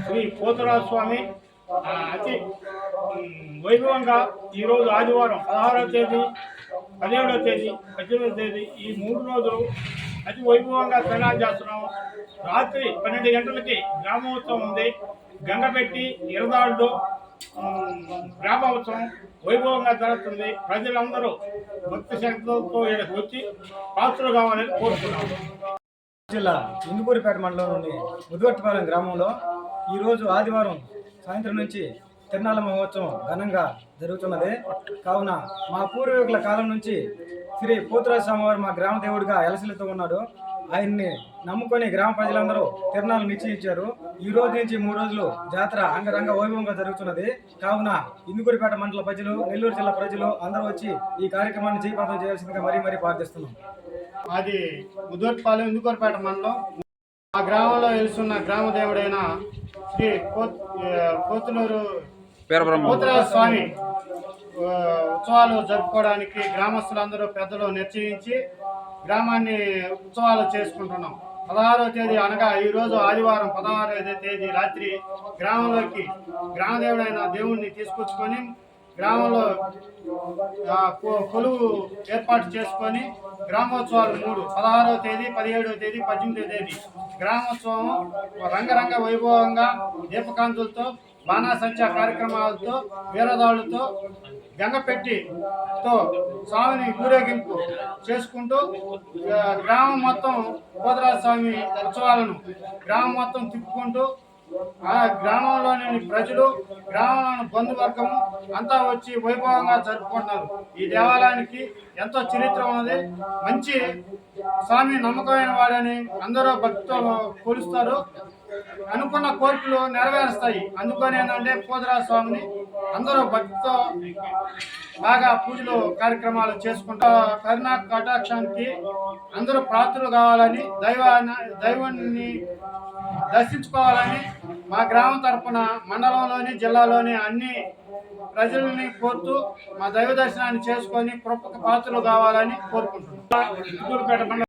శ్రీ పోతురాజు స్వామి అతి వైభవంగా ఈరోజు ఆదివారం 16వ తేదీ 17వ తేదీ 18వ తేదీ ఈ 3 రోజులు అతి వైభవంగా తెనాలి చేస్తున్నాము. రాత్రి 12 గంటలకి గ్రామోత్సవం ఉంది. గంగపెట్టి ఇరదాళ్ళు గ్రామోత్సవం వైభవంగా జరుగుతుంది. ప్రజలందరూ భక్తి శ్రద్ధలతో ఇక్కడికి వచ్చి పాత్రలు కావాలని కోరుతున్నాము. జిల్లా ఇందుకూరిపేట మండలంలోని ముదివర్తిపాలెం గ్రామంలో ఈరోజు ఆదివారం సాయంత్రం నుంచి తిరునాళ్ళ మహోత్సవం ఘనంగా జరుగుతున్నది. కావున మా పూర్వీకుల కాలం నుంచి శ్రీ పోతురాజు స్వామివారు మా గ్రామ దేవుడిగా ఎలసిల్లుతూ ఉన్నాడు. ఆయన్ని నమ్ముకొని గ్రామ ప్రజలందరూ తిరునాళ్ళు నిశ్చయించారు. ఈ రోజు నుంచి 3 రోజులు జాతర అంగరంగ వైభవంగా జరుగుతున్నది. కావున ఇందుకూరిపేట మండల ప్రజలు, నెల్లూరు జిల్లా ప్రజలు అందరూ వచ్చి ఈ కార్యక్రమాన్ని జయప్రదం చేయాల్సిందిగా మరీ ప్రార్థిస్తున్నాం. అది ముదివర్తిపాలెం ఇందుకూరిపేట మండలం. ఆ గ్రామంలో వెలుస్తున్న గ్రామ దేవుడైన శ్రీ పోతులూరు పోతురాజు స్వామి ఉత్సవాలు జరుపుకోవడానికి గ్రామస్తులందరూ పెద్దలు నిశ్చయించి గ్రామాన్ని ఉత్సవాలు చేసుకుంటున్నాం. 16వ తేదీ అనగా ఈరోజు ఆదివారం 16వ తేదీ రాత్రి గ్రామంలోకి గ్రామదేవుడైన దేవుణ్ణి తీసుకొచ్చుకొని గ్రామంలో కొలువు ఏర్పాటు చేసుకొని గ్రామోత్సవాలు 3 16వ తేదీ 17వ తేదీ 18వ తేదీ గ్రామోత్సవం రంగరంగ వైభవంగా దీపకాంతులతో బాణాసంచా కార్యక్రమాలతో వీరదాళ్లతో గంగపెట్టితో స్వామిని ఊరేగింపు చేసుకుంటూ గ్రామం మొత్తం పోతురాజు స్వామి ఉత్సవాలను గ్రామం మొత్తం తిప్పుకుంటూ ఆ గ్రామంలోని ప్రజలు గ్రామంలోని బంధువర్గము అంతా వచ్చి వైభవంగా జరుపుకుంటున్నారు. ఈ దేవాలయానికి ఎంతో చరిత్ర ఉన్నది. మంచి స్వామి నమ్మకమైన వాడని అందరూ భక్తితో కొలుస్తారు. అనుకున్న కోరికలు నెరవేరుస్తాయి. అందుకని ఏంటంటే పోతురాజు స్వామిని అందరూ భక్తితో బాగా పూజలు కార్యక్రమాలు చేసుకుంటా కరుణా కటాక్షానికి అందరూ ప్రార్థనలు కావాలని దైవాన్ని దర్శించుకోవాలని మా గ్రామం తరఫున మండలంలోని జిల్లాలోని అన్ని ప్రజల్ని కోరుతూ మా దైవ దర్శనాన్ని చేసుకొని కృపకు పాత్రలు కావాలని కోరుకుంటున్నాం.